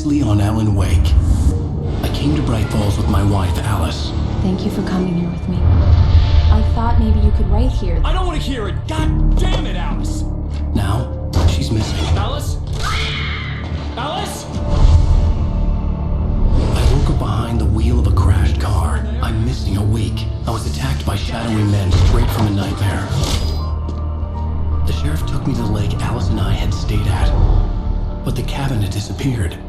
Previously on Alan Wake. I came to Bright Falls with my wife, Alice. Thank you for coming here with me. I thought maybe you could write here. I don't want to hear it! God damn it, Alice! Now, she's missing. Alice? Alice? I woke up behind the wheel of a crashed car. I'm missing a week. I was attacked by shadowy men straight from a nightmare. The sheriff took me to the lake Alice and I had stayed at, but the cabin had disappeared.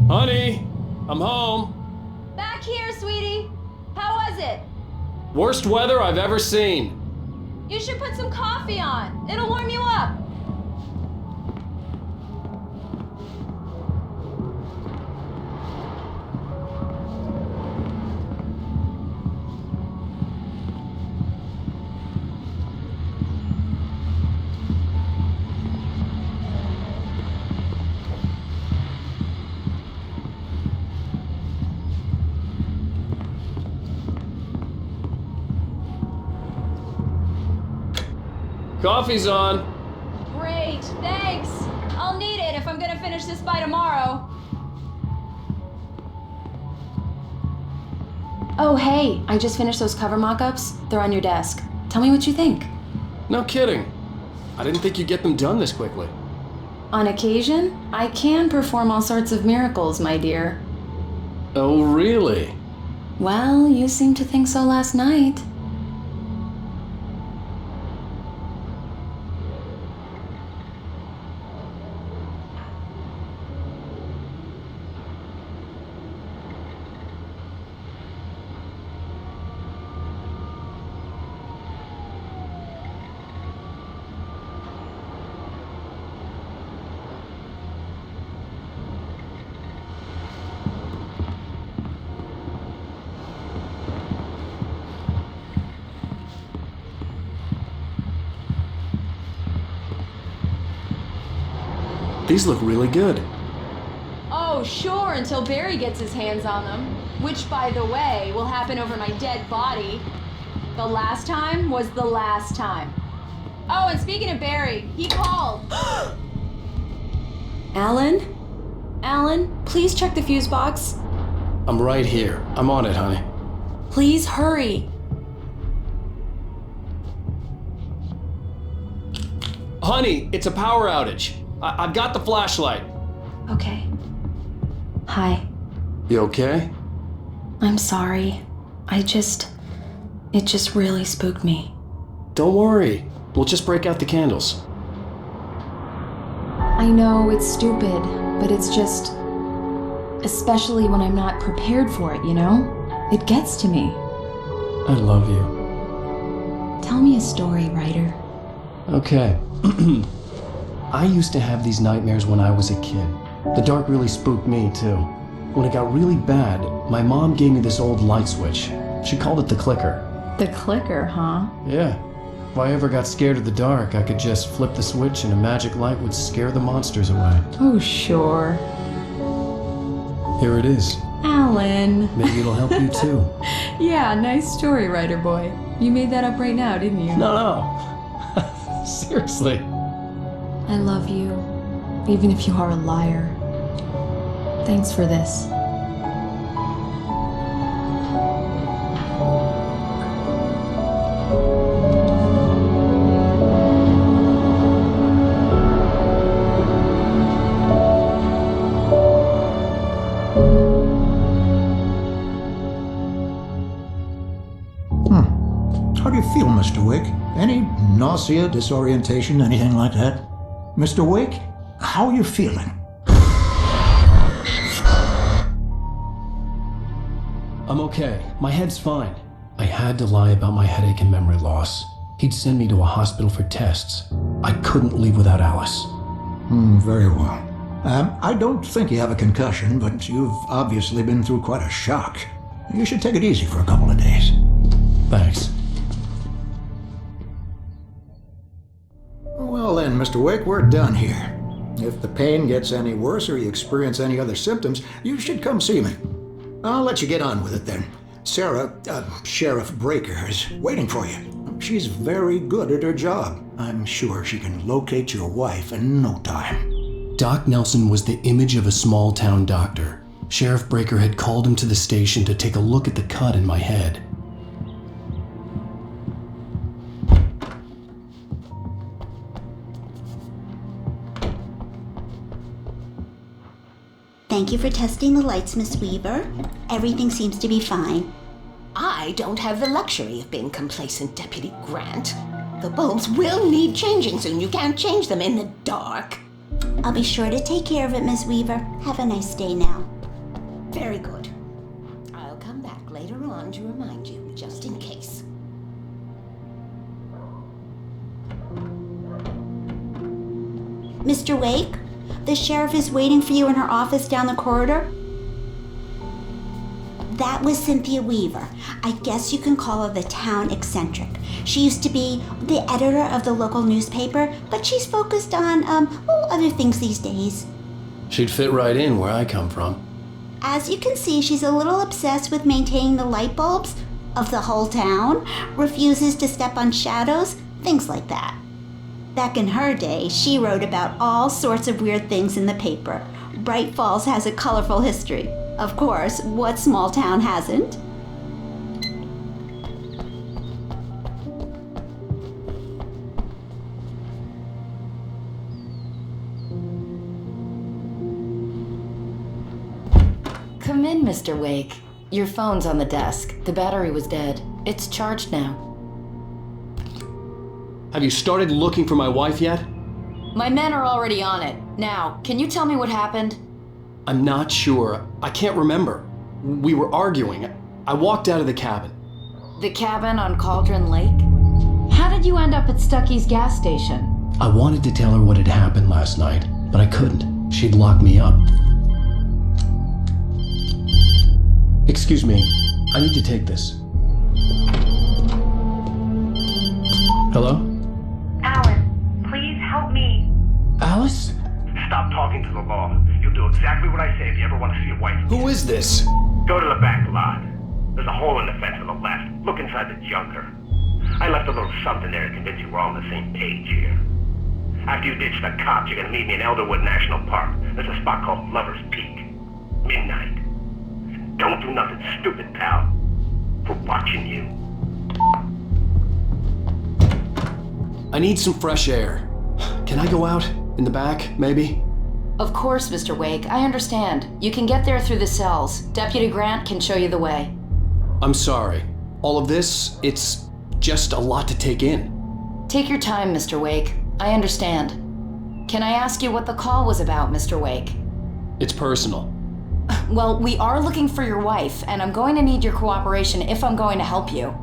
Honey, I'm home. Back here, sweetie. How was it? Worst weather I've ever seen. You should put some coffee on. It'll warm you up. Coffee's on. Great, thanks. I'll need it if I'm gonna finish this by tomorrow. Oh, hey, I just finished those cover mock-ups. They're on your desk. Tell me what you think. No kidding. I didn't think you'd get them done this quickly. On occasion, I can perform all sorts of miracles, my dear. Oh, really? Well, you seemed to think so last night. These look really good. Oh, sure, until Barry gets his hands on them. Which, by the way, will happen over my dead body. The last time was the last time. Oh, and speaking of Barry, he called. Alan? Alan, please check the fuse box. I'm right here. I'm on it, honey. Please hurry. Honey, it's a power outage. I've got the flashlight. Okay. Hi. You okay? I'm sorry. It just really spooked me. Don't worry. We'll just break out the candles. I know it's stupid, but it's just... especially when I'm not prepared for it, you know? It gets to me. I love you. Tell me a story, writer. Okay. I used to have these nightmares when I was a kid. The dark really spooked me, too. When it got really bad, my mom gave me this old light switch. She called it the clicker. The clicker, huh? Yeah. If I ever got scared of the dark, I could just flip the switch and a magic light would scare the monsters away. Oh, sure. Here it is. Alan. Maybe it'll help you, too. Yeah, nice story, writer boy. You made that up right now, didn't you? No. Seriously. I love you, even if you are a liar. Thanks for this. How do you feel, Mr. Wick? Any nausea, disorientation, anything like that? Mr. Wick, how are you feeling? I'm okay. My head's fine. I had to lie about my headache and memory loss. He'd send me to a hospital for tests. I couldn't leave without Alice. Very well. I don't think you have a concussion, but you've obviously been through quite a shock. You should take it easy for a couple of days. Thanks. Mr. Wake, we're done here. If the pain gets any worse or you experience any other symptoms, you should come see me. I'll let you get on with it then. Sarah, Sheriff Breaker, is waiting for you. She's very good at her job. I'm sure she can locate your wife in no time. Doc Nelson was the image of a small-town doctor. Sheriff Breaker had called him to the station to take a look at the cut in my head. Thank you for testing the lights, Miss Weaver. Everything seems to be fine. I don't have the luxury of being complacent, Deputy Grant. The bulbs will need changing soon. You can't change them in the dark. I'll be sure to take care of it, Miss Weaver. Have a nice day now. Very good. I'll come back later on to remind you, just in case. Mr. Wake, the sheriff is waiting for you in her office down the corridor. That was Cynthia Weaver. I guess you can call her the town eccentric. She used to be the editor of the local newspaper, but she's focused on, other things these days. She'd fit right in where I come from. As you can see, she's a little obsessed with maintaining the light bulbs of the whole town, refuses to step on shadows, things like that. Back in her day, she wrote about all sorts of weird things in the paper. Bright Falls has a colorful history. Of course, what small town hasn't? Come in, Mr. Wake. Your phone's on the desk. The battery was dead. It's charged now. Have you started looking for my wife yet? My men are already on it. Now, can you tell me what happened? I'm not sure. I can't remember. We were arguing. I walked out of the cabin. The cabin on Cauldron Lake? How did you end up at Stucky's gas station? I wanted to tell her what had happened last night, but I couldn't. She'd locked me up. Excuse me, I need to take this. Hello? Alan, please help me. Alice? Stop talking to the law. You'll do exactly what I say if you ever want to see your wife. Who is this? Go to the back lot. There's a hole in the fence on the left. Look inside the junker. I left a little something there to convince you we're all on the same page here. After you ditch the cops, you're gonna meet me in Elderwood National Park. There's a spot called Lover's Peak. Midnight. Don't do nothing stupid, pal. We're watching you. I need some fresh air. Can I go out? In the back, maybe? Of course, Mr. Wake. I understand. You can get there through the cells. Deputy Grant can show you the way. I'm sorry. All of this, it's just a lot to take in. Take your time, Mr. Wake. I understand. Can I ask you what the call was about, Mr. Wake? It's personal. Well, we are looking for your wife, and I'm going to need your cooperation if I'm going to help you.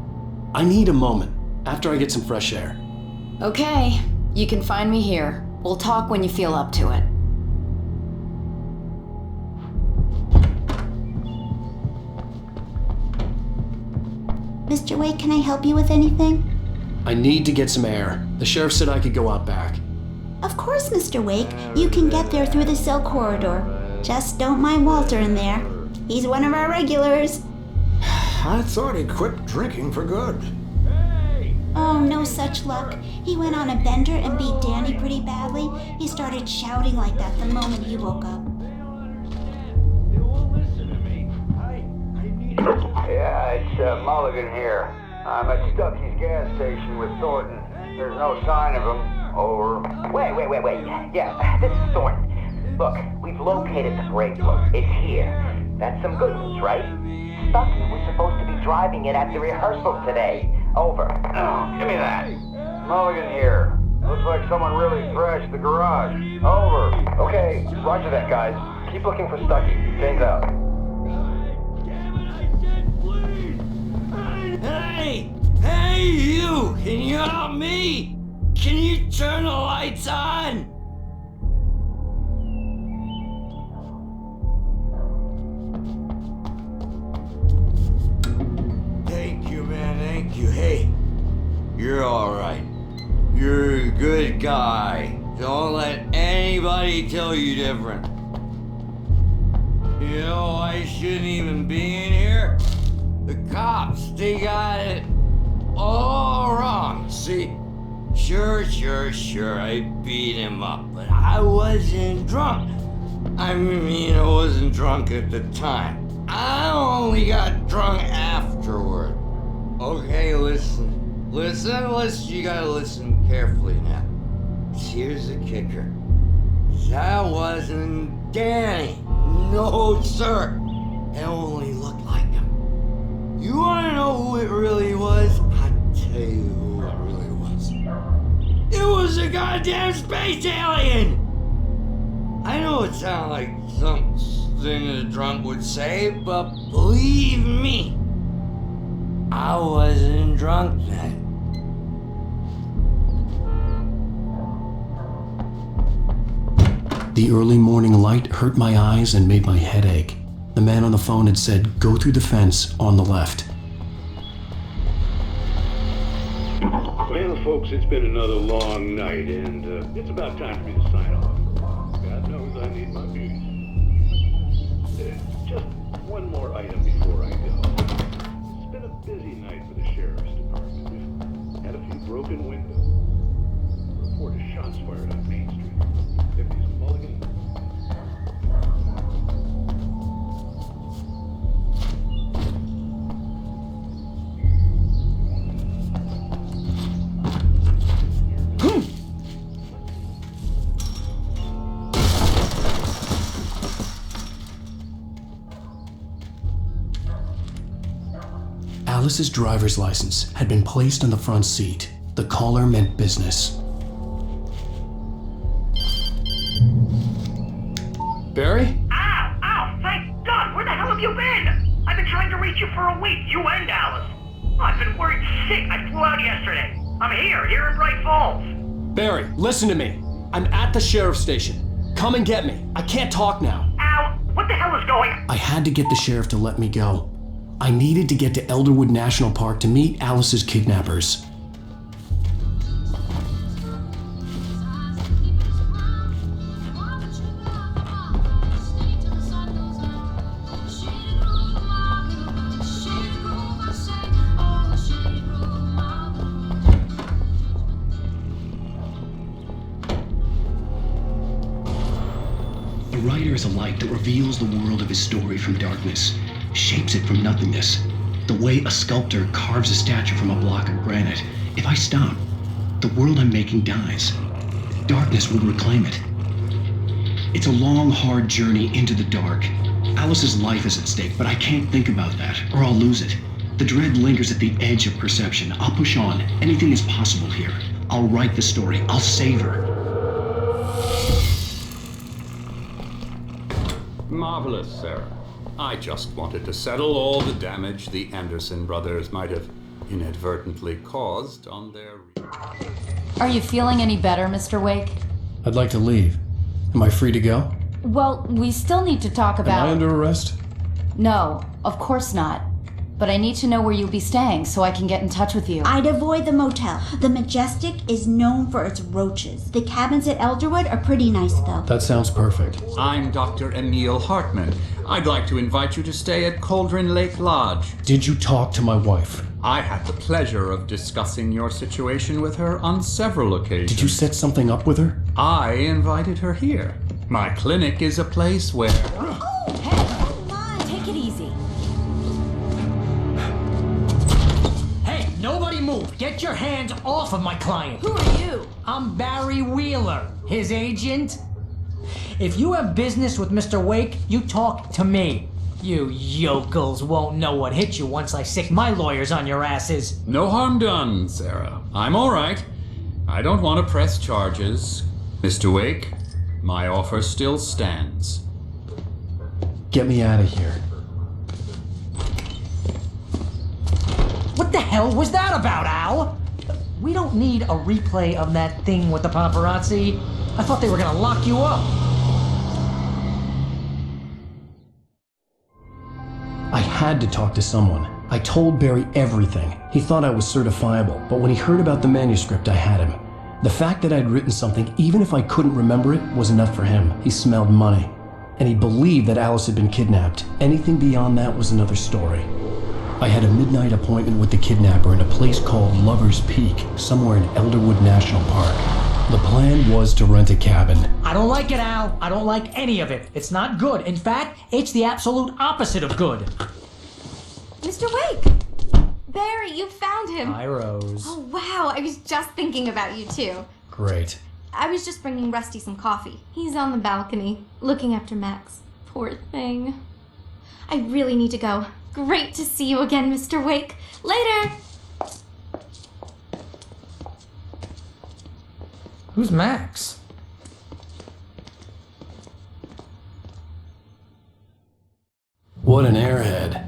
I need a moment, after I get some fresh air. Okay, you can find me here. We'll talk when you feel up to it. Mr. Wake, can I help you with anything? I need to get some air. The sheriff said I could go out back. Of course, Mr. Wake. You can get there through the cell corridor. Just don't mind Walter in there. He's one of our regulars. I thought he quit drinking for good. Oh, no such luck. He went on a bender and beat Danny pretty badly. He started shouting like that the moment he woke up. Yeah, it's Mulligan here. I'm at Stucky's gas station with Thornton. There's no sign of him. Over. Wait. Yeah, this is Thornton. Look, we've located the brake plug. It's here. That's some good news, right? Stucky was supposed to be driving it at the rehearsal today. Over. Oh, give me that. Mulligan here. Looks like someone really thrashed the garage. Over. Okay, roger that, guys. Keep looking for Stucky. Jane's out. Hey, you! Can you help me? Can you turn the lights on? Thank you, man, thank you. Hey, you're all right. You're a good guy. Don't let anybody tell you different. You know, I shouldn't even be in here. The cops, they got it all wrong. See, sure, I beat him up, but I wasn't drunk. I mean, I wasn't drunk at the time. I only got drunk afterward. Okay, listen, you gotta listen carefully now. Here's the kicker. That wasn't Danny. No, sir. It only looked like him. You wanna know who it really was? I'll tell you who it really was. It was a goddamn space alien! I know it sounds like something a drunk would say, but believe me, I wasn't drunk then. The early morning light hurt my eyes and made my head ache. The man on the phone had said, "Go through the fence on the left." Well, folks, it's been another long night, and it's about time for me to sign off. God knows I need my beauties. Just one more item before I go. It's been a busy night for the sheriff's department. We've had a few broken windows. A report of shots fired on Main Street. Deputies Mulligan. Alice's driver's license had been placed on the front seat. The caller meant business. Barry? Ow! Thank God! Where the hell have you been? I've been trying to reach you for a week, you and Alice. I've been worried sick. I flew out yesterday. I'm here in Bright Falls. Barry, listen to me. I'm at the sheriff's station. Come and get me. I can't talk now. Al, what the hell is going on? I had to get the sheriff to let me go. I needed to get to Elderwood National Park to meet Alice's kidnappers. A writer is a light that reveals the world of his story from darkness, shapes it from nothingness. The way a sculptor carves a statue from a block of granite. If I stop, the world I'm making dies. Darkness will reclaim it. It's a long, hard journey into the dark. Alice's life is at stake, but I can't think about that, or I'll lose it. The dread lingers at the edge of perception. I'll push on. Anything is possible here. I'll write the story. I'll save her. Marvelous, Sarah. I just wanted to settle all the damage the Anderson brothers might have inadvertently caused on their... Are you feeling any better, Mr. Wake? I'd like to leave. Am I free to go? Well, we still need to talk about... Am I under arrest? No, of course not. But I need to know where you'll be staying so I can get in touch with you. I'd avoid the motel. The Majestic is known for its roaches. The cabins at Elderwood are pretty nice, though. That sounds perfect. I'm Dr. Emil Hartman. I'd like to invite you to stay at Cauldron Lake Lodge. Did you talk to my wife? I had the pleasure of discussing your situation with her on several occasions. Did you set something up with her? I invited her here. My clinic is a place where... Oh, hey, come on, take it easy. Hey, nobody move. Get your hands off of my client. Who are you? I'm Barry Wheeler, his agent. If you have business with Mr. Wake, you talk to me. You yokels won't know what hit you once I sick my lawyers on your asses. No harm done, Sarah. I'm all right. I don't want to press charges. Mr. Wake, my offer still stands. Get me out of here. What the hell was that about, Al? We don't need a replay of that thing with the paparazzi. I thought they were gonna lock you up. I had to talk to someone. I told Barry everything. He thought I was certifiable, but when he heard about the manuscript, I had him. The fact that I'd written something, even if I couldn't remember it, was enough for him. He smelled money. And he believed that Alice had been kidnapped. Anything beyond that was another story. I had a midnight appointment with the kidnapper in a place called Lover's Peak, somewhere in Elderwood National Park. The plan was to rent a cabin. I don't like it, Al. I don't like any of it. It's not good. In fact, it's the absolute opposite of good. Mr. Wake! Barry, you found him. Hi, Rose. Oh, wow. I was just thinking about you, too. Great. I was just bringing Rusty some coffee. He's on the balcony, looking after Max. Poor thing. I really need to go. Great to see you again, Mr. Wake. Later! Who's Max? What an airhead.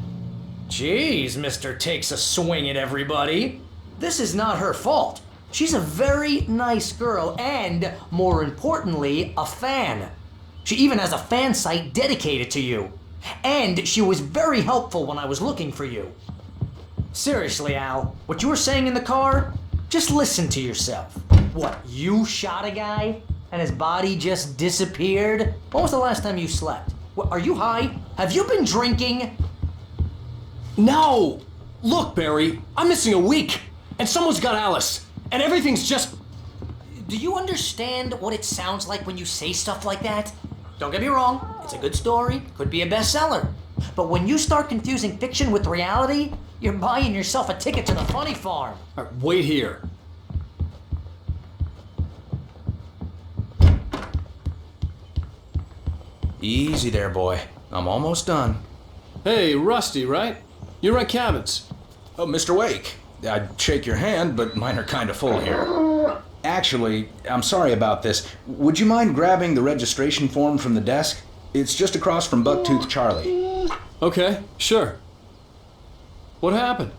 Jeez, Mr. Takes a swing at everybody. This is not her fault. She's a very nice girl and, more importantly, a fan. She even has a fan site dedicated to you. And she was very helpful when I was looking for you. Seriously, Al, what you were saying in the car? Just listen to yourself. What, you shot a guy and his body just disappeared? When was the last time you slept? What, are you high? Have you been drinking? No! Look, Barry, I'm missing a week, and someone's got Alice, and everything's just... Do you understand what it sounds like when you say stuff like that? Don't get me wrong, it's a good story, could be a bestseller. But when you start confusing fiction with reality, you're buying yourself a ticket to the funny farm. All right, wait here. Easy there, boy. I'm almost done. Hey, Rusty, right? You rent cabins. Oh, Mr. Wake. I'd shake your hand, but mine are kind of full here. Actually, I'm sorry about this. Would you mind grabbing the registration form from the desk? It's just across from Bucktooth Charlie. Okay, sure. What happened?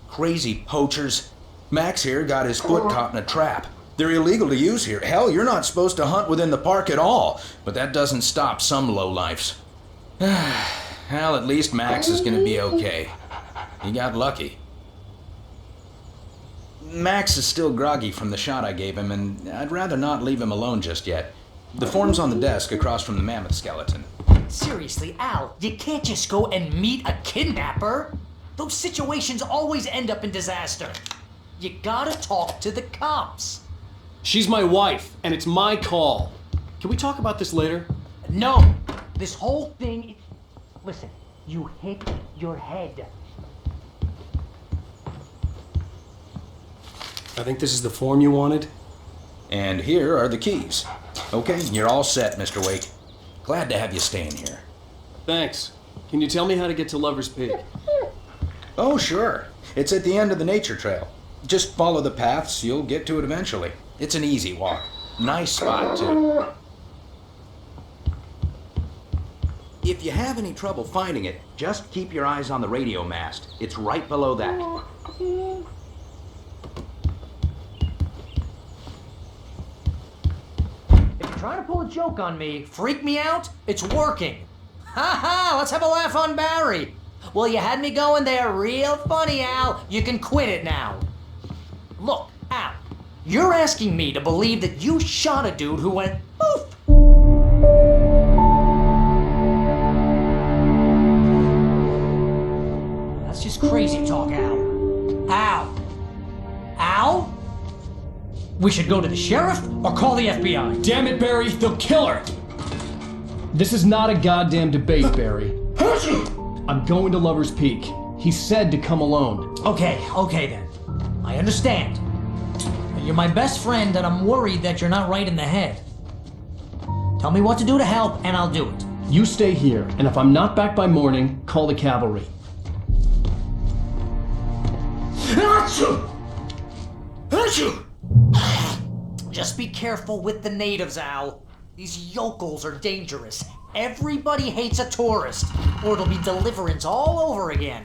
Crazy poachers. Max here got his foot caught in a trap. They're illegal to use here. Hell, you're not supposed to hunt within the park at all. But that doesn't stop some lowlifes. Well, at least Max is gonna be okay. He got lucky. Max is still groggy from the shot I gave him, and I'd rather not leave him alone just yet. The form's on the desk across from the mammoth skeleton. Seriously, Al, you can't just go and meet a kidnapper. Those situations always end up in disaster. You gotta talk to the cops. She's my wife, and it's my call. Can we talk about this later? No, this whole thing... Listen, you hit your head. I think this is the form you wanted. And here are the keys. Okay, you're all set, Mr. Wake. Glad to have you staying here. Thanks. Can you tell me how to get to Lover's Peak? Oh, sure. It's at the end of the nature trail. Just follow the paths, you'll get to it eventually. It's an easy walk. Nice spot, too. If you have any trouble finding it, just keep your eyes on the radio mast. It's right below that. If you're trying to pull a joke on me, freak me out, it's working. Ha ha, let's have a laugh on Barry. Well, you had me going there real funny, Al. You can quit it now. Look, Al, you're asking me to believe that you shot a dude who went poof. That's just crazy talk, Al. Al? We should go to the sheriff or call the FBI. Damn it, Barry, they'll kill her! This is not a goddamn debate, Barry. I'm going to Lover's Peak. He said to come alone. Okay then. I understand. You're my best friend and I'm worried that you're not right in the head. Tell me what to do to help and I'll do it. You stay here, and if I'm not back by morning, call the cavalry. Just be careful with the natives, Al. These yokels are dangerous. Everybody hates a tourist, or it'll be Deliverance all over again.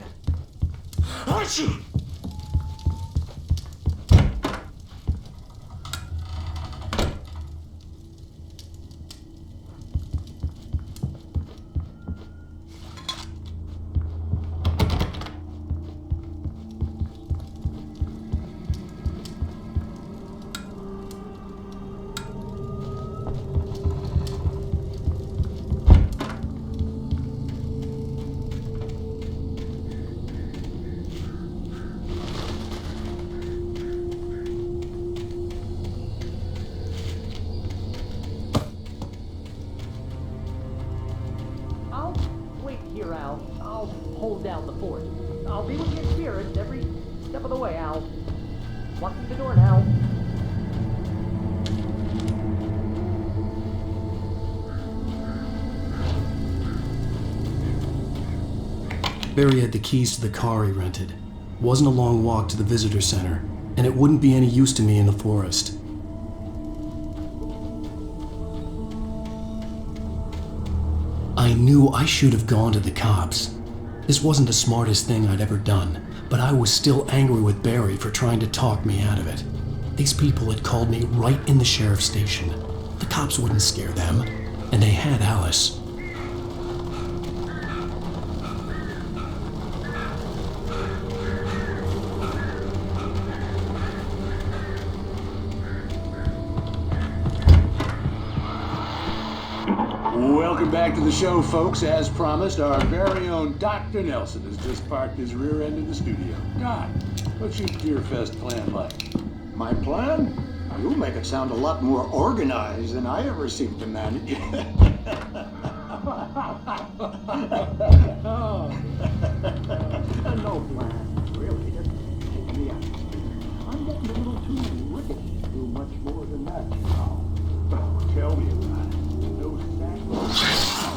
hold down the fort. I'll be with you in spirit every step of the way, Al. Walk through the door now. Barry had the keys to the car he rented. Wasn't a long walk to the visitor center, and it wouldn't be any use to me in the forest. I knew I should have gone to the cops. This wasn't the smartest thing I'd ever done, but I was still angry with Barry for trying to talk me out of it. These people had called me right in the sheriff's station. The cops wouldn't scare them, and they had Alice. Welcome back to the show, folks. As promised, our very own Dr. Nelson has just parked his rear end in the studio. Doc, what's your Deerfest plan like? My plan? You make it sound a lot more organized than I ever seem to manage. Oh. No plan, really. Just take me out. I'm getting a little too wicked to do much more than that. Oh, tell me about it. No sacrifice.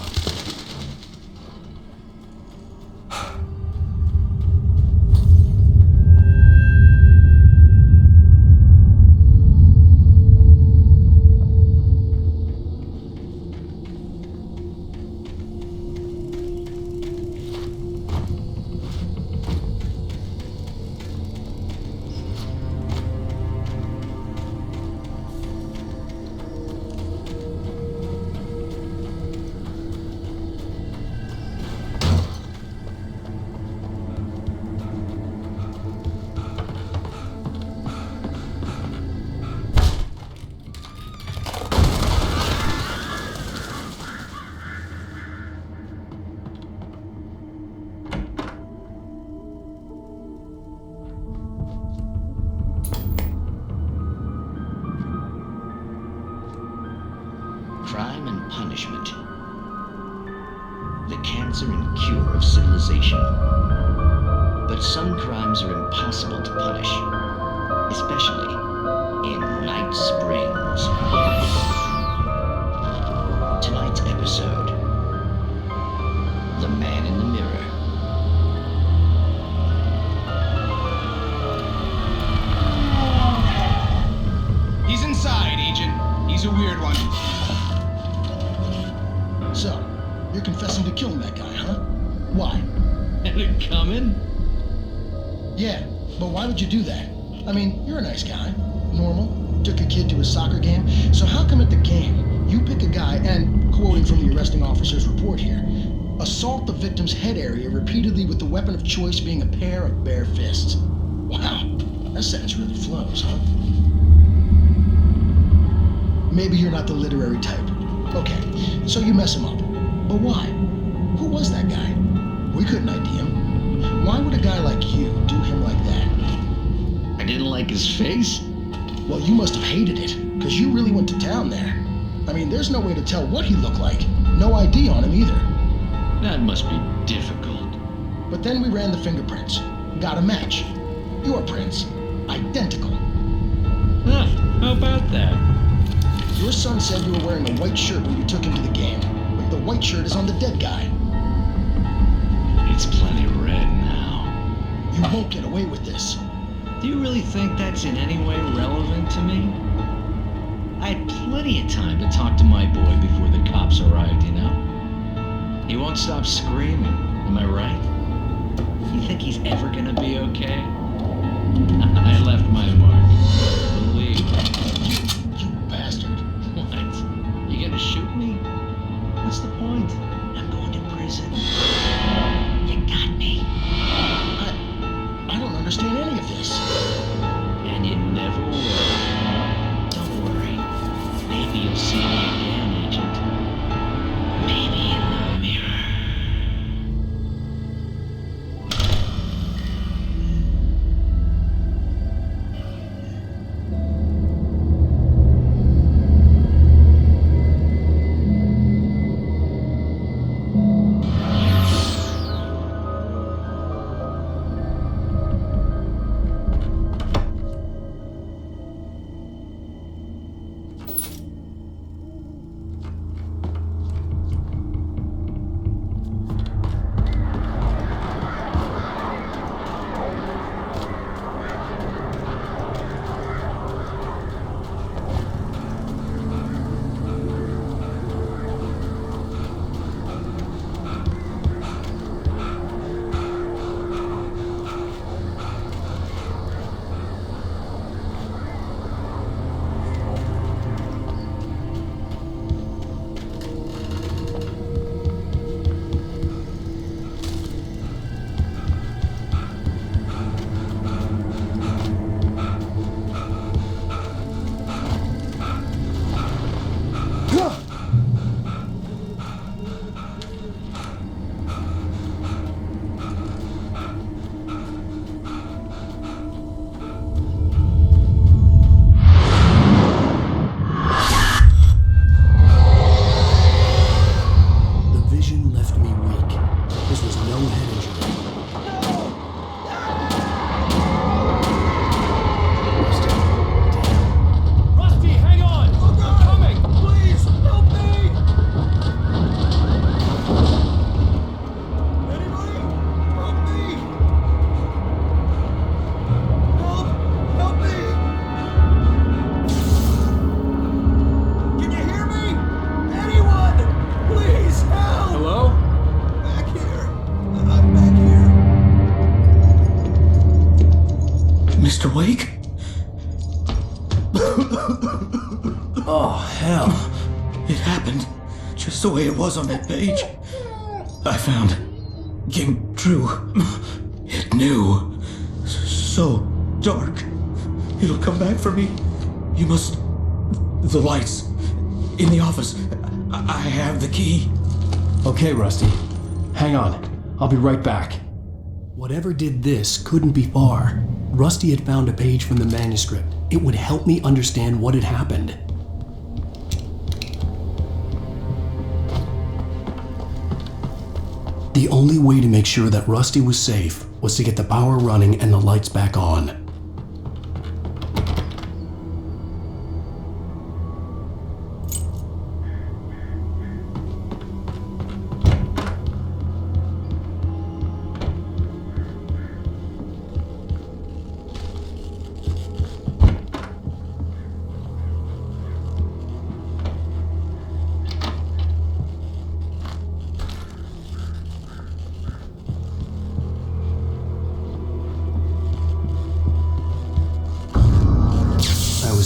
Crime and punishment. The cancer and cure of civilization. But some crimes are impossible to punish, especially in Night Springs. Tonight's episode, The Man in the Mirror. He's inside, Agent. He's a weird one. So, you're confessing to killing that guy, huh? Why? Had it coming? Yeah, but why would you do that? I mean, you're a nice guy. Normal. Took a kid to a soccer game. So how come at the game, you pick a guy and, quoting from the arresting officer's report here, assault the victim's head area repeatedly with the weapon of choice being a pair of bare fists? Wow, that sentence really flows, huh? Maybe you're not the literary type. Okay, so you mess him up. But why? Who was that guy? We couldn't ID him. Why would a guy like you do him like that? I didn't like his face? Well, you must have hated it, because you really went to town there. I mean, there's no way to tell what he looked like. No ID on him either. That must be difficult. But then we ran the fingerprints. Got a match. Your prints. Identical. Huh, how about that? Your son said you were wearing a white shirt when you took him to the game. But the white shirt is on the dead guy. It's plenty red now. You won't get away with this. Do you really think that's in any way relevant to me? I had plenty of time to talk to my boy before the cops arrived, you know? He won't stop screaming, am I right? You think he's ever gonna be okay? I left my mark. Believe me. You bastard. What? You gonna shoot me? What's the point? I'm going to prison. You got me. I don't understand any of this. And you never will. Don't worry. Maybe you'll see me again, Agent. Maybe in the mirror. Mr. Wake? Oh, hell. It happened just the way it was on that page. I found. Came true. It knew. So dark. It'll come back for me. You must. The lights. In the office. I have the key. Okay, Rusty. Hang on. I'll be right back. Whatever did this couldn't be far. Rusty had found a page from the manuscript. It would help me understand what had happened. The only way to make sure that Rusty was safe was to get the power running and the lights back on.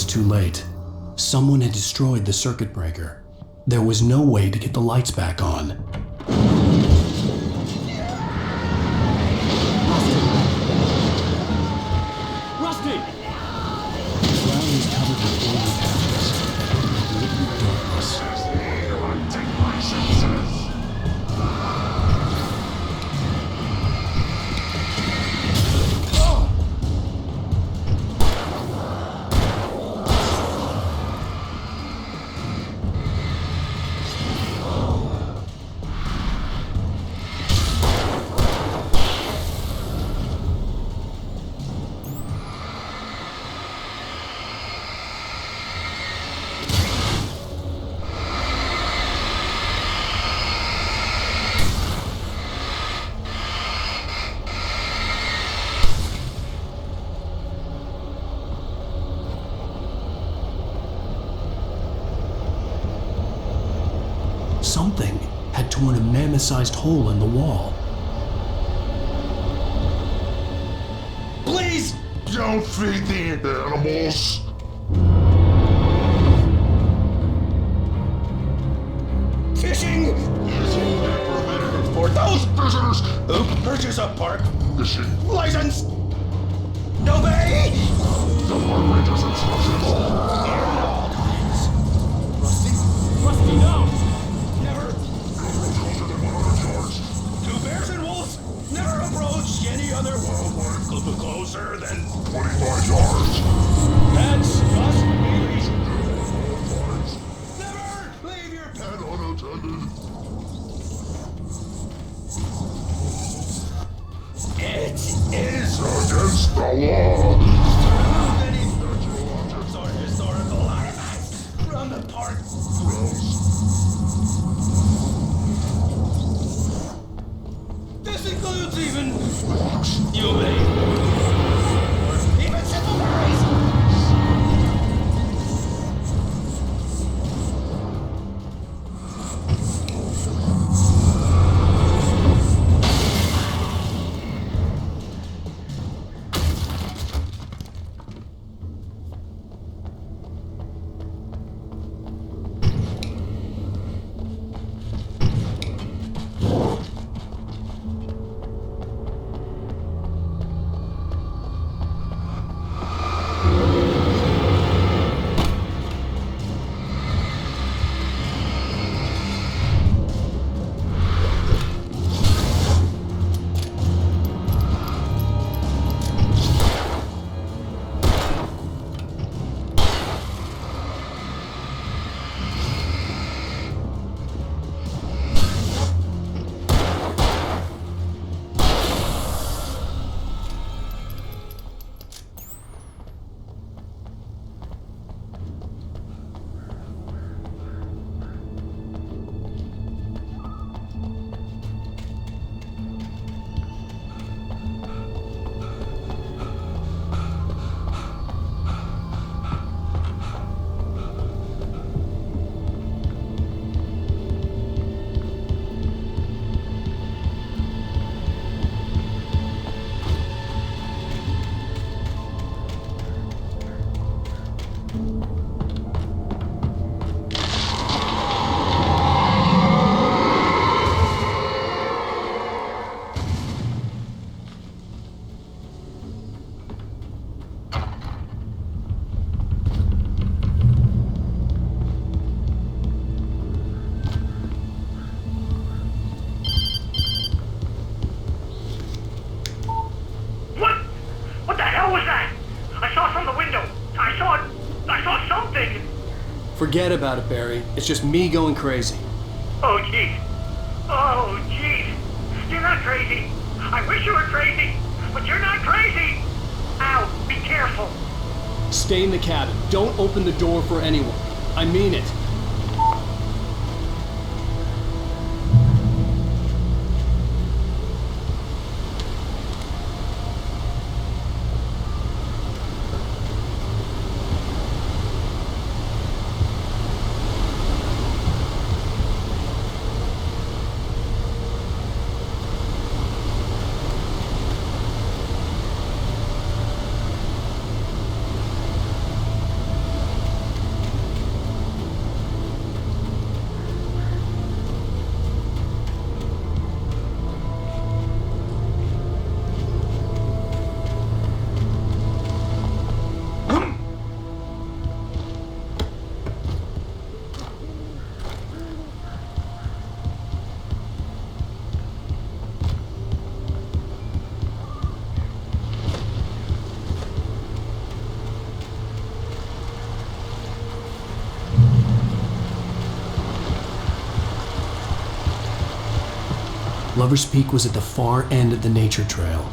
Too late. Someone had destroyed the circuit breaker. There was no way to get the lights back on. Rusty! The ground was covered with oily patches. Take my senses. Something had torn a mammoth-sized hole in the wall. Please don't feed the animals. Fishing! For those prisoners who purchase a park Fishing license! Obey! the park ranger's instructions. Rusty, no! Never! Two bears and wolves never approach any other wildlife closer than 25 yards. That's just really... Never leave your pet unattended. It is against the law. Remove any structural objects or historical artifacts from the park. This includes even humane or even simple berries. Forget about it, Barry. It's just me going crazy. Oh, jeez. Oh, jeez. You're not crazy. I wish you were crazy, but you're not crazy. Ow, be careful. Stay in the cabin. Don't open the door for anyone. I mean it. Lover's Peak was at the far end of the nature trail.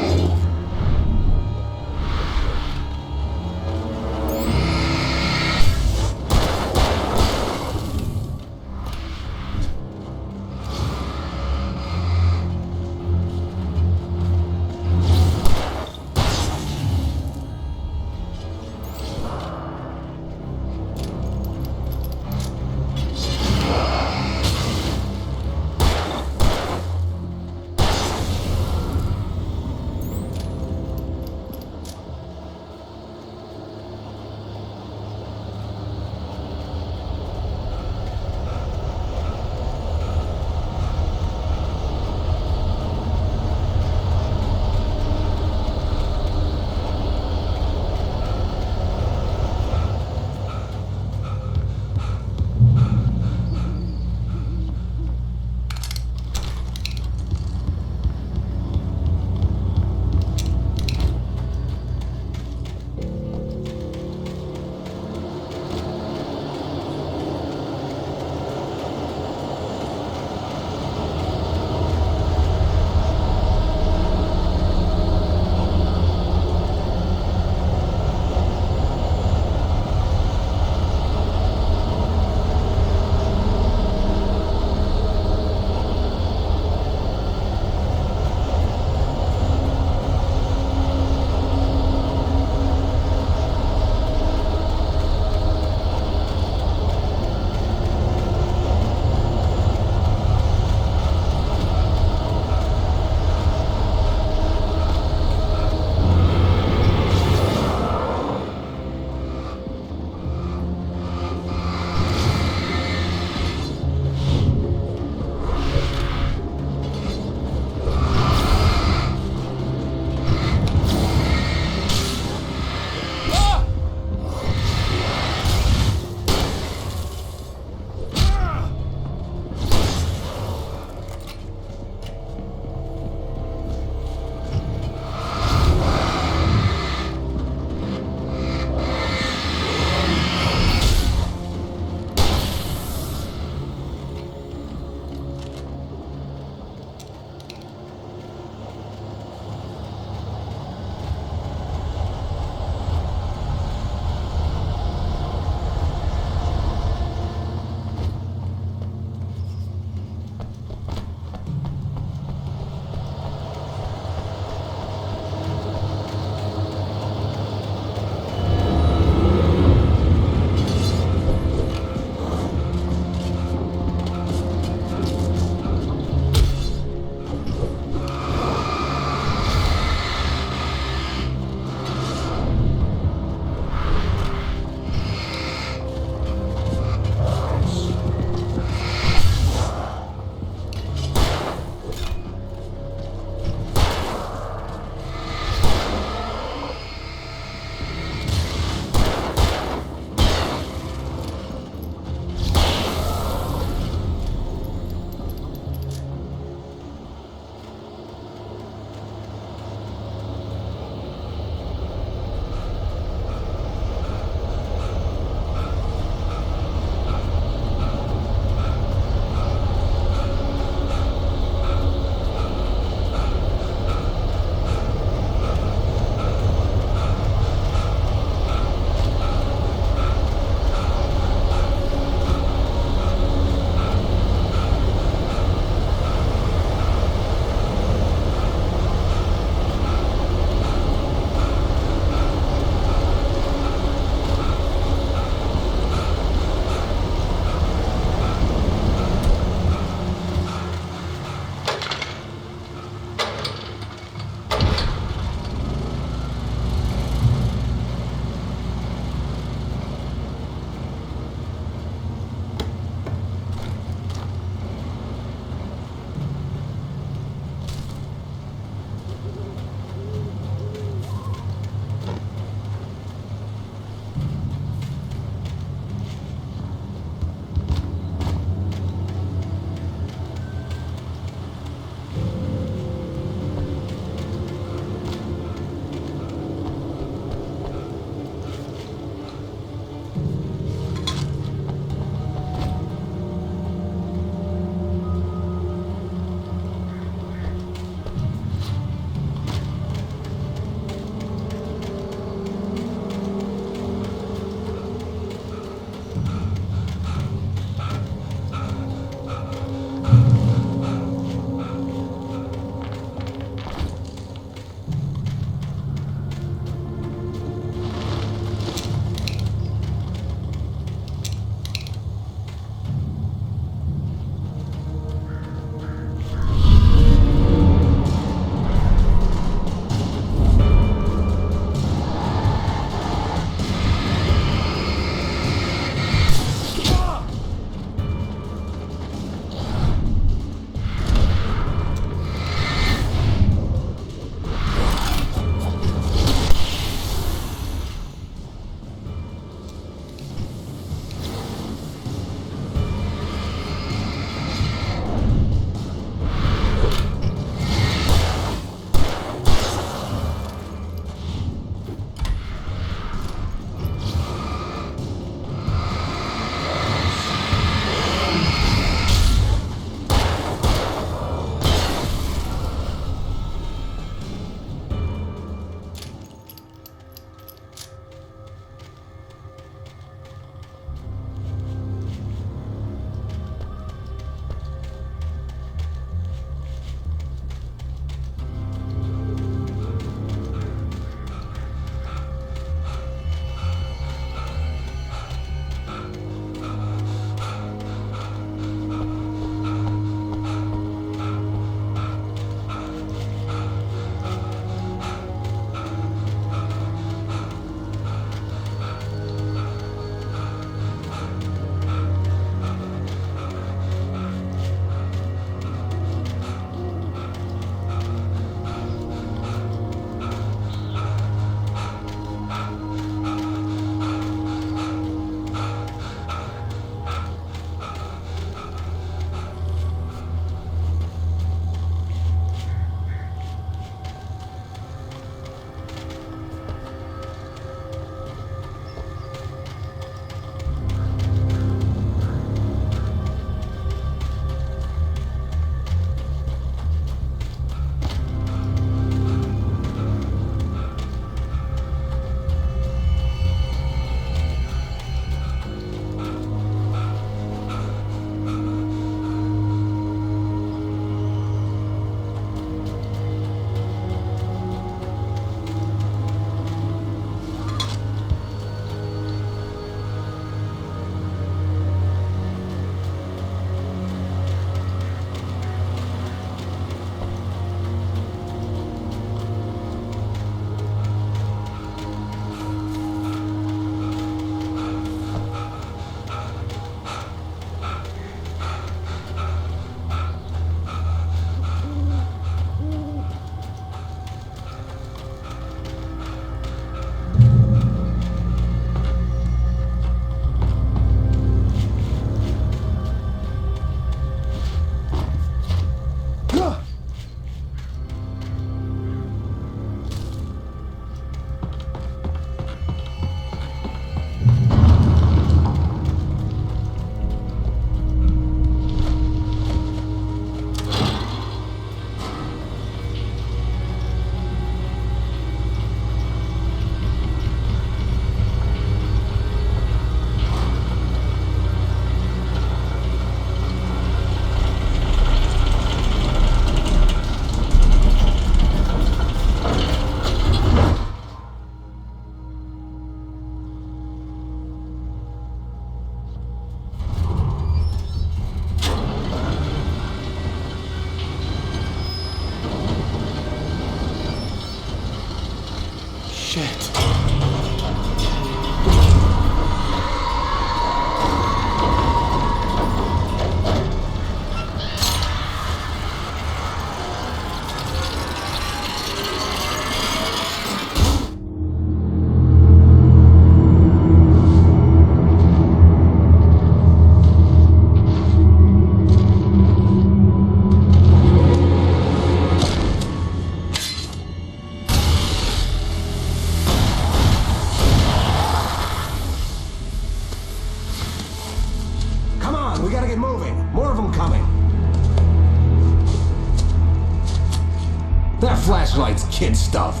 flashlights, kid stuff.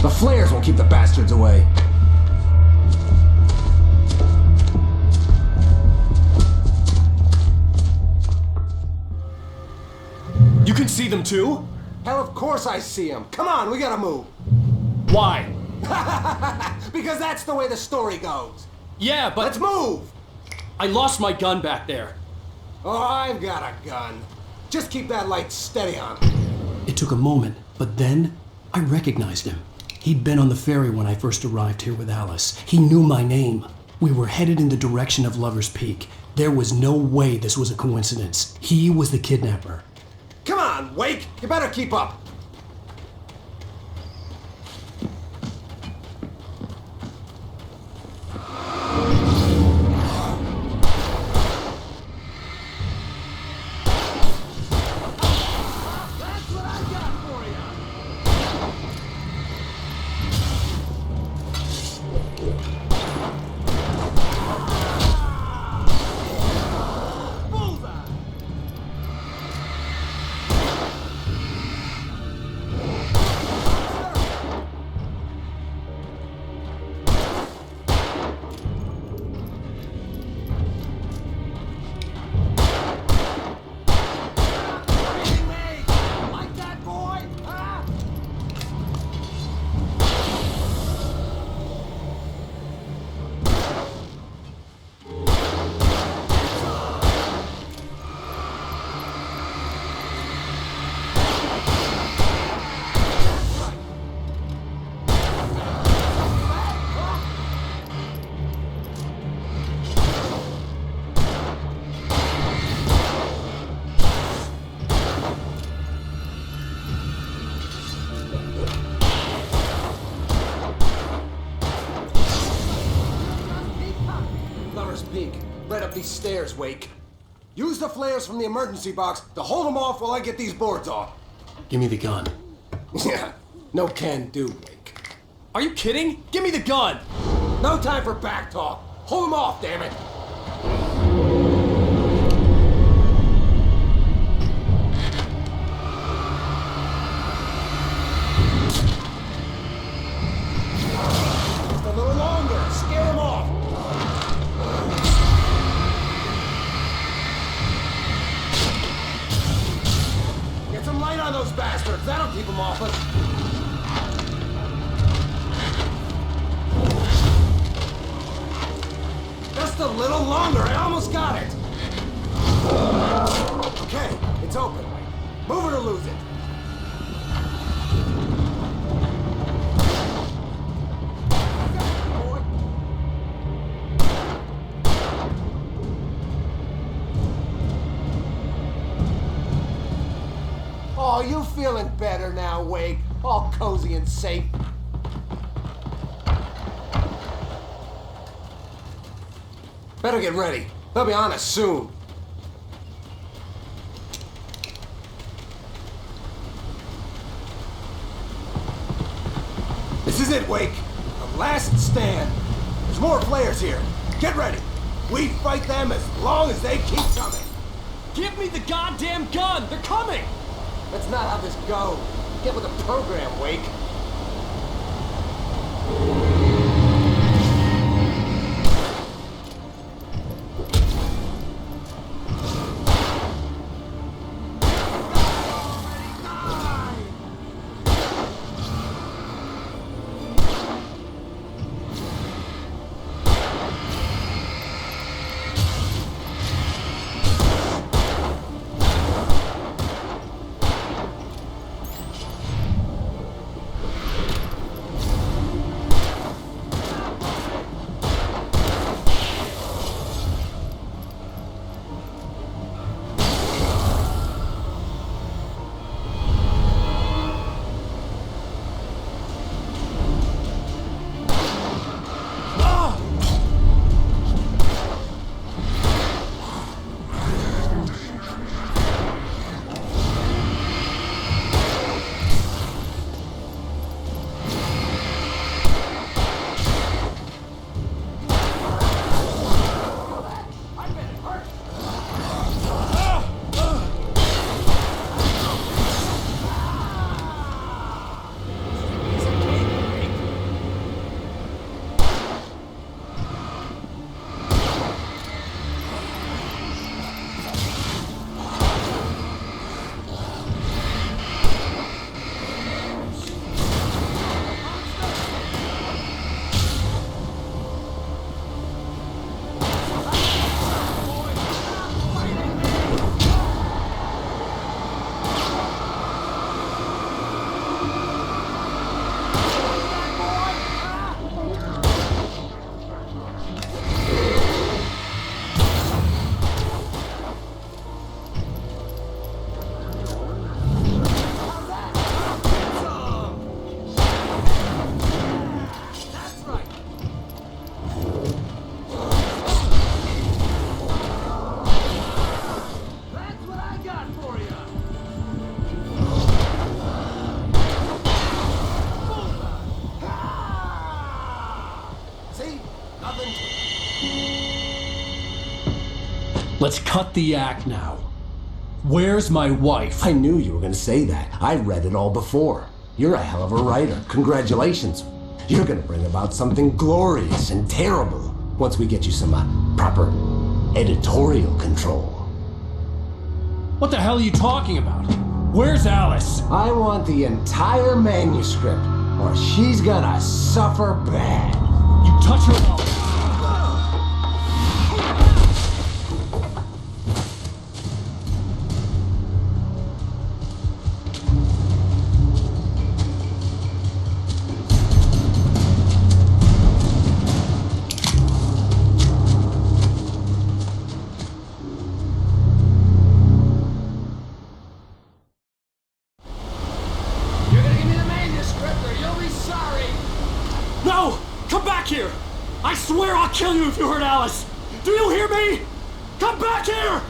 The flares won't keep the bastards away. You can see them too? Hell, of course I see them. Come on, we gotta move. Why? Because that's the way the story goes. Yeah, but... Let's move! I lost my gun back there. Oh, I've got a gun. Just keep that light steady on. It took a moment, but then I recognized him. He'd been on the ferry when I first arrived here with Alice. He knew my name. We were headed in the direction of Lover's Peak. There was no way this was a coincidence. He was the kidnapper. Come on, Wake! You better keep up! Right up these stairs, Wake. Use the flares from the emergency box to hold them off while I get these boards off. Give me the gun. Yeah, no can do, Wake. Are you kidding? Give me the gun! No time for back talk. Hold them off, damn it. Just a little longer. Scare them off. Get some light on those bastards. That'll keep them off us. Just a little longer. I almost got it. Okay, it's open. Move it or lose it. Oh, you feeling better now, Wake? All cozy and safe. Better get ready. They'll be on us soon. This is it, Wake. The last stand. There's more flares here. Get ready. We fight them as long as they keep coming. Give me the goddamn gun! They're coming! That's not how this goes. Get with the program, Wake. See? Nothing. Let's cut the act now. Where's my wife? I knew you were going to say that. I read it all before. You're a hell of a writer. Congratulations. You're going to bring about something glorious and terrible once we get you some proper editorial control. What the hell are you talking about? Where's Alice? I want the entire manuscript, or she's gonna suffer bad. You touch her... You're gonna give me the manuscript or you'll be sorry. No! Come back here! I swear I'll kill you if you hurt Alice! Do you hear me? Come back here!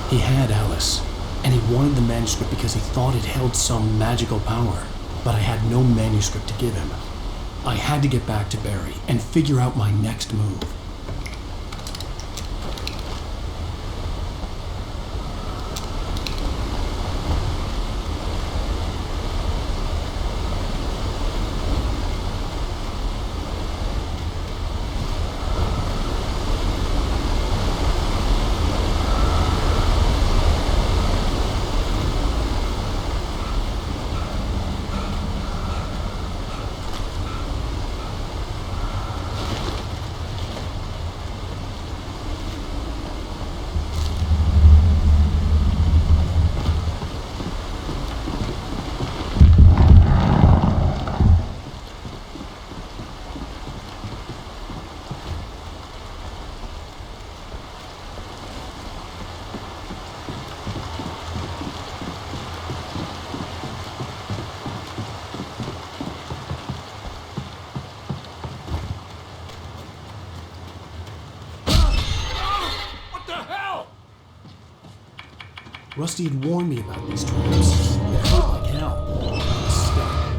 He had Alice, and he wanted the manuscript because he thought it held some magical power. But I had no manuscript to give him. I had to get back to Barry and figure out my next move. Rusty had warned me about these traps. They hurt like hell. I was stuck.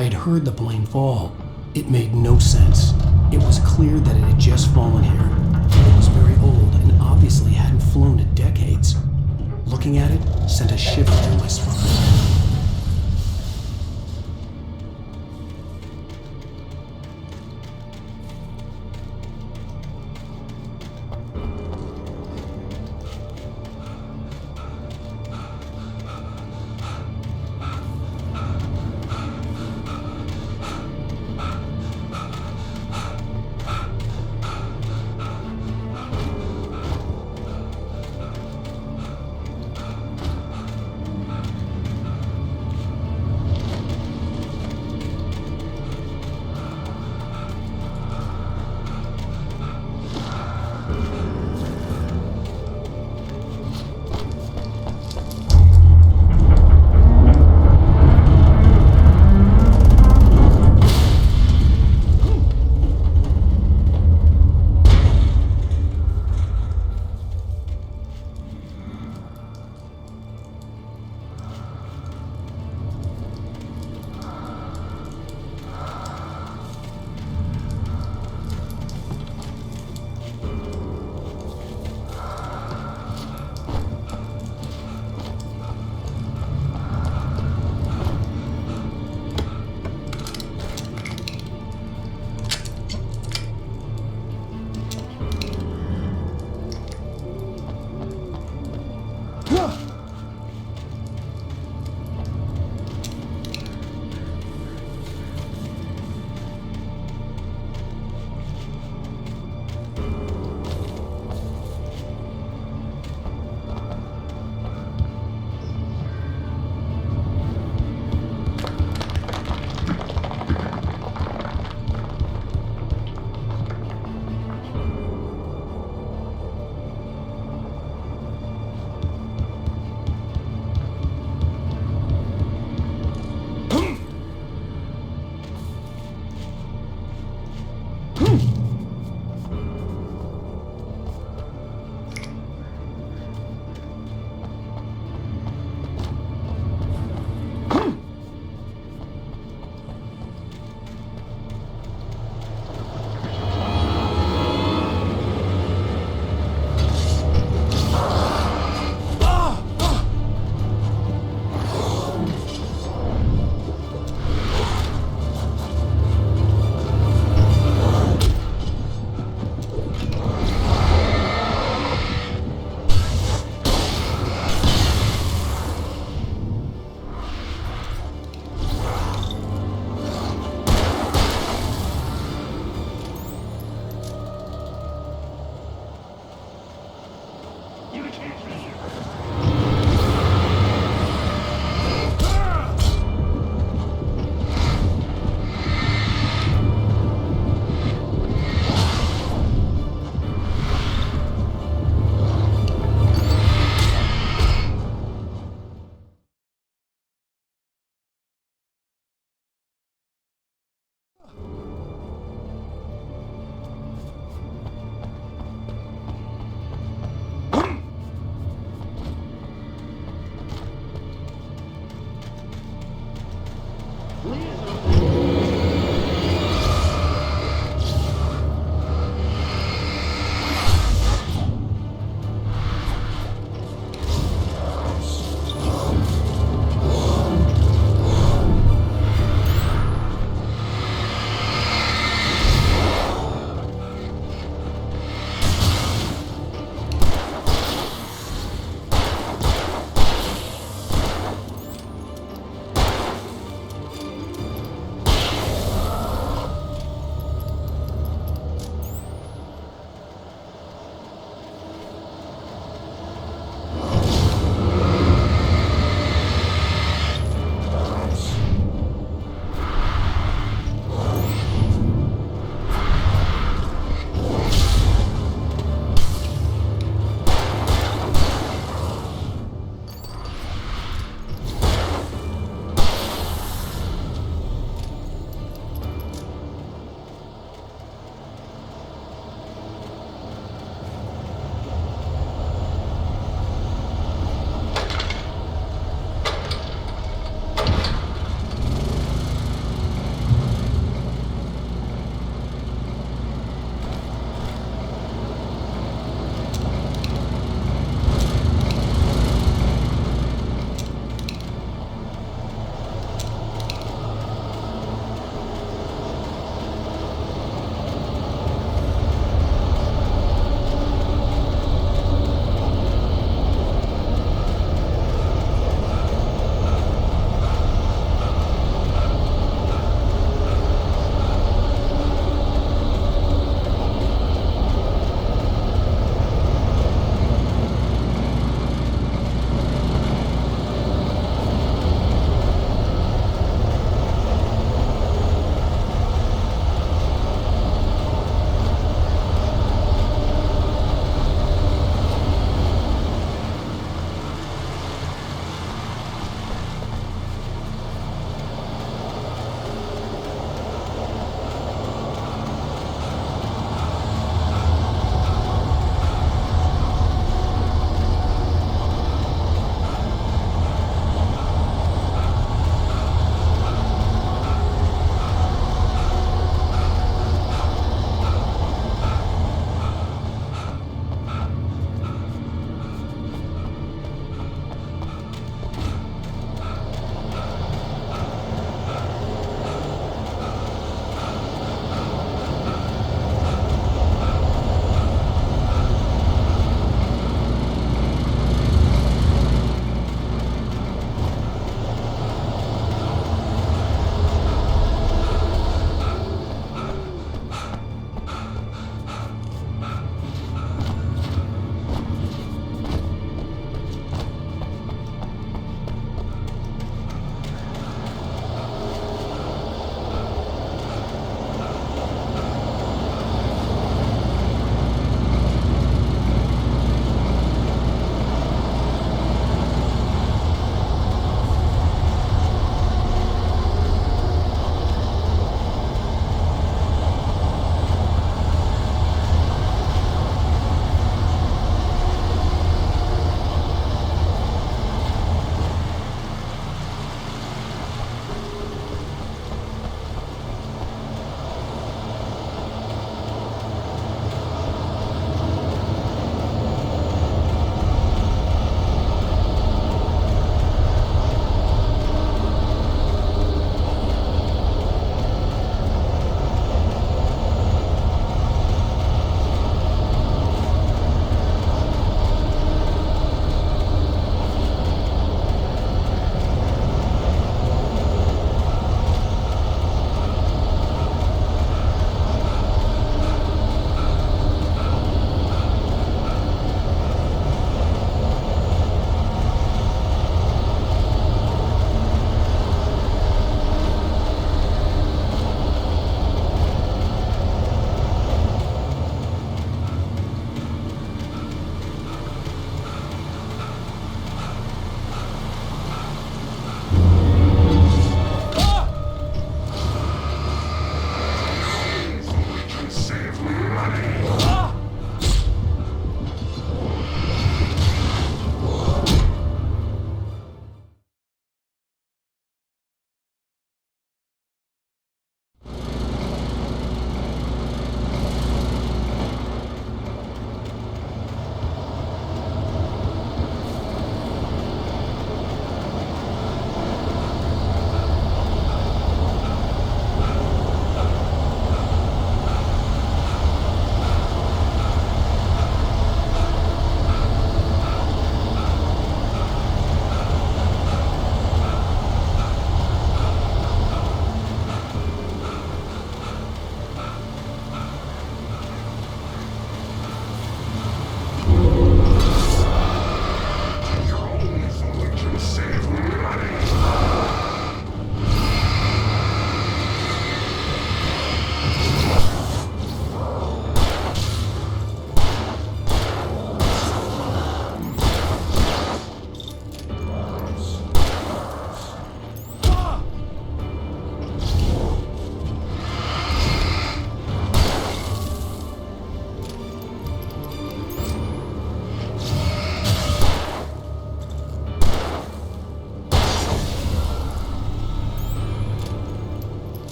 I had heard the plane fall. It made no sense. It was clear that it had just fallen here. It was very old and obviously hadn't flown in decades. Looking at it sent a shiver through my spine.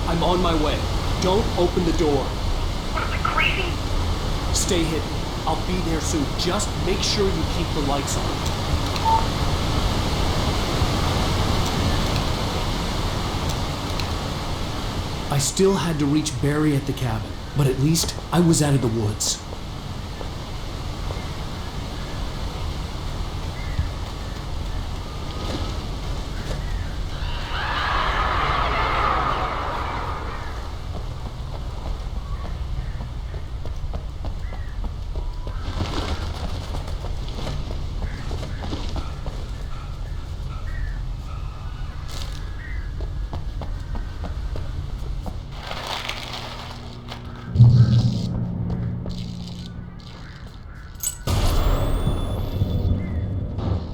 I'm on my way. Don't open the door. What, is it crazy? Stay hidden. I'll be there soon. Just make sure you keep the lights on. I still had to reach Barry at the cabin, but at least I was out of the woods.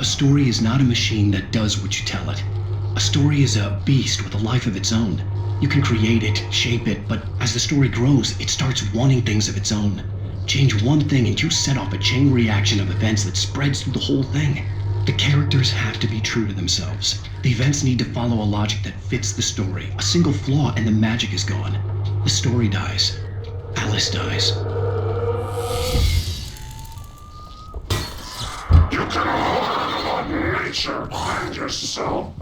A story is not a machine that does what you tell it. A story is a beast with a life of its own. You can create it, shape it, but as the story grows, it starts wanting things of its own. Change one thing and you set off a chain reaction of events that spreads through the whole thing. The characters have to be true to themselves. The events need to follow a logic that fits the story. A single flaw and the magic is gone. The story dies. Alice dies. You can hold nature behind yourself.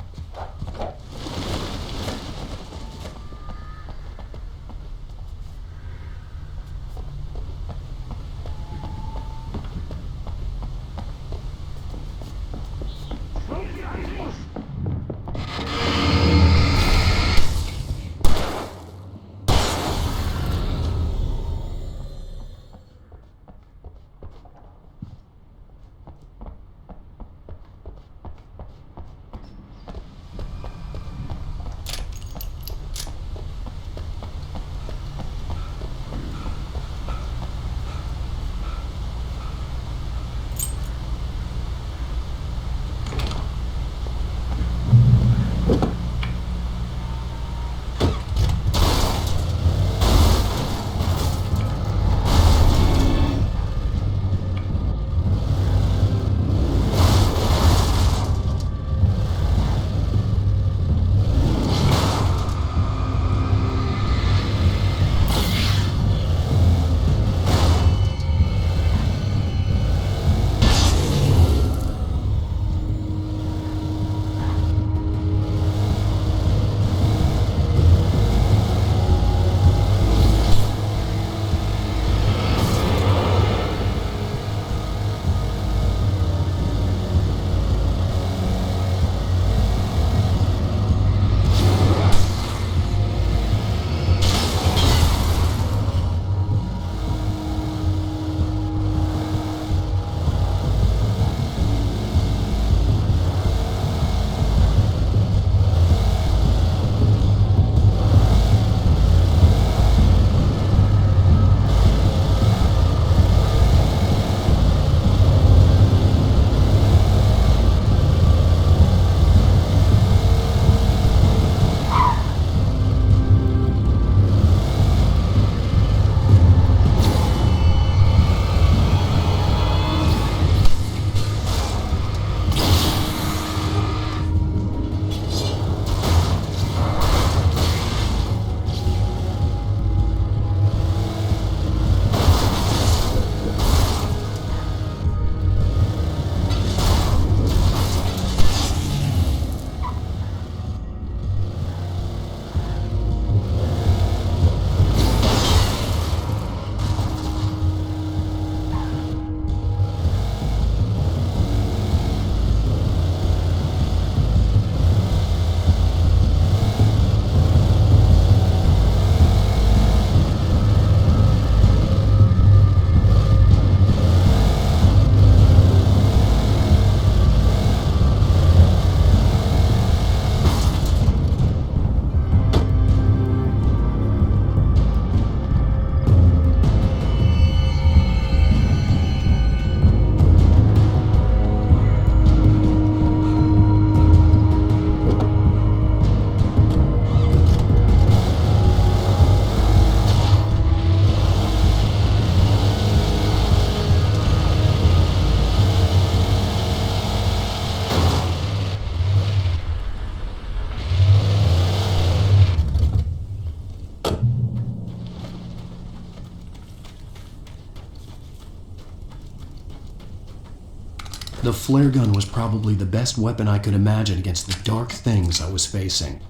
The flare gun was probably the best weapon I could imagine against the dark things I was facing.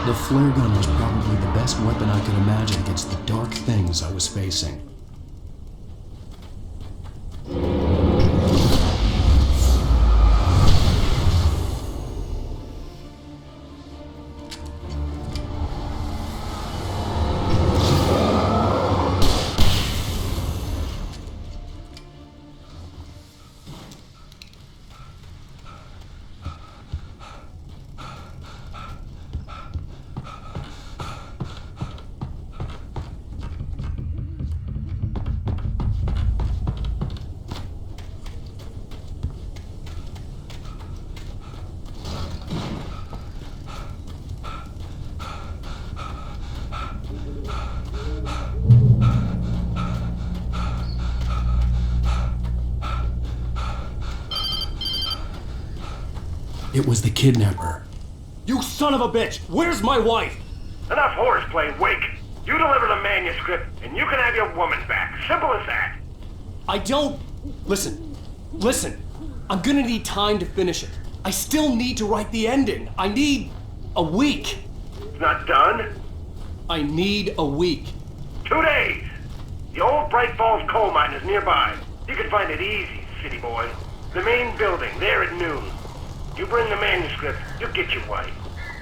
The flare gun was probably the best weapon I could imagine against the dark things I was facing. It was the kidnapper. You son of a bitch! Where's my wife? Enough horseplay, Wake. You deliver the manuscript, and you can have your woman back. Simple as that. I don't... Listen. I'm gonna need time to finish it. I still need to write the ending. I need a week. It's not done? I need a week. 2 days. The old Bright Falls coal mine is nearby. You can find it easy, city boy. The main building, there at noon. You bring the manuscript, you'll get your wife.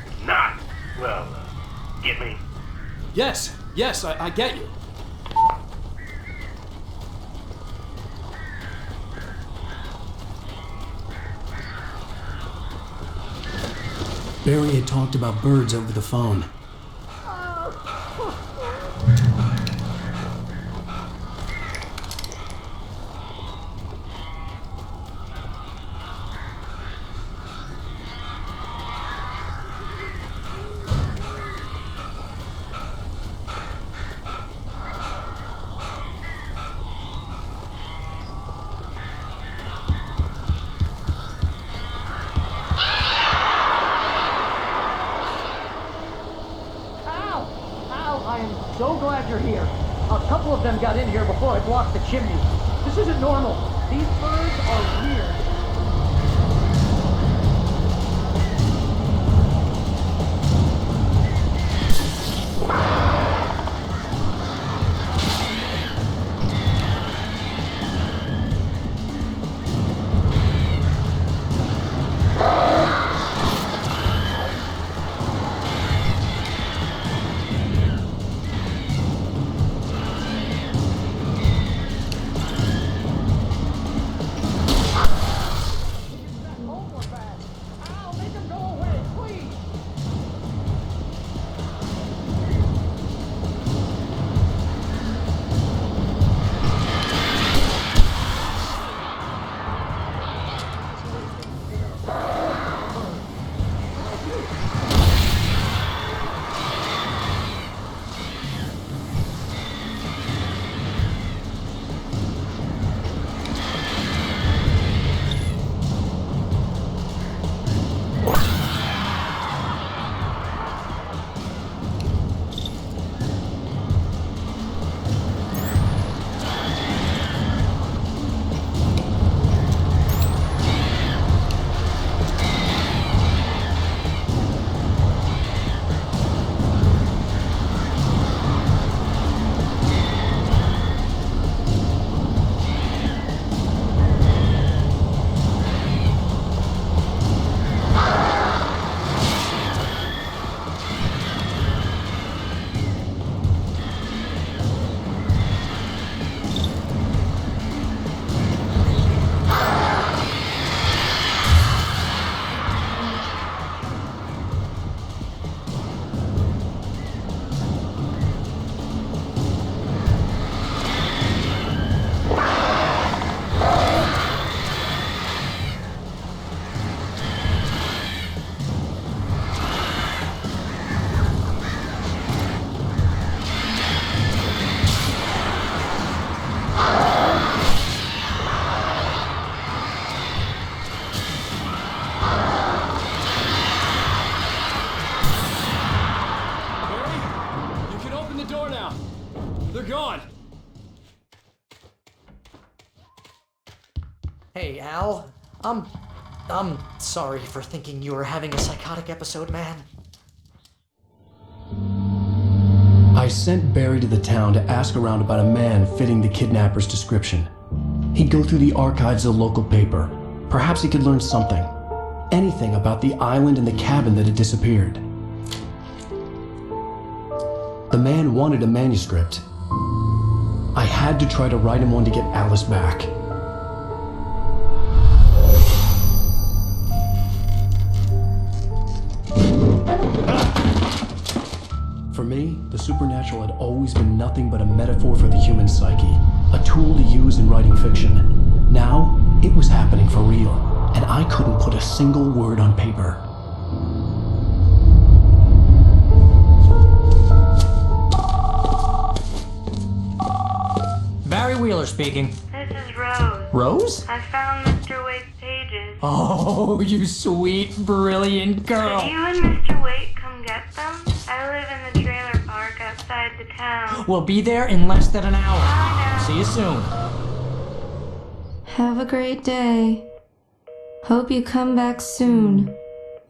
If not, well, get me? Yes, I get you. Barry had talked about birds over the phone. So glad you're here. A couple of them got in here before I blocked the chimney. This isn't normal. These birds are weird. Hey, Al. I'm sorry for thinking you were having a psychotic episode, man. I sent Barry to the town to ask around about a man fitting the kidnapper's description. He'd go through the archives of the local paper. Perhaps he could learn something. Anything about the island and the cabin that had disappeared. The man wanted a manuscript. I had to try to write him one to get Alice back. For me, the supernatural had always been nothing but a metaphor for the human psyche, a tool to use in writing fiction. Now, it was happening for real, and I couldn't put a single word on paper. Barry Wheeler speaking. This is Rose. Rose? I found Mr. Wake's pages. Oh, you sweet, brilliant girl. Could you and Mr. Wake come get them? I live in the trailer park outside the town. We'll be there in less than an hour. See you soon. Have a great day. Hope you come back soon.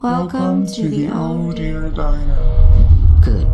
Welcome to the old dear diner. Good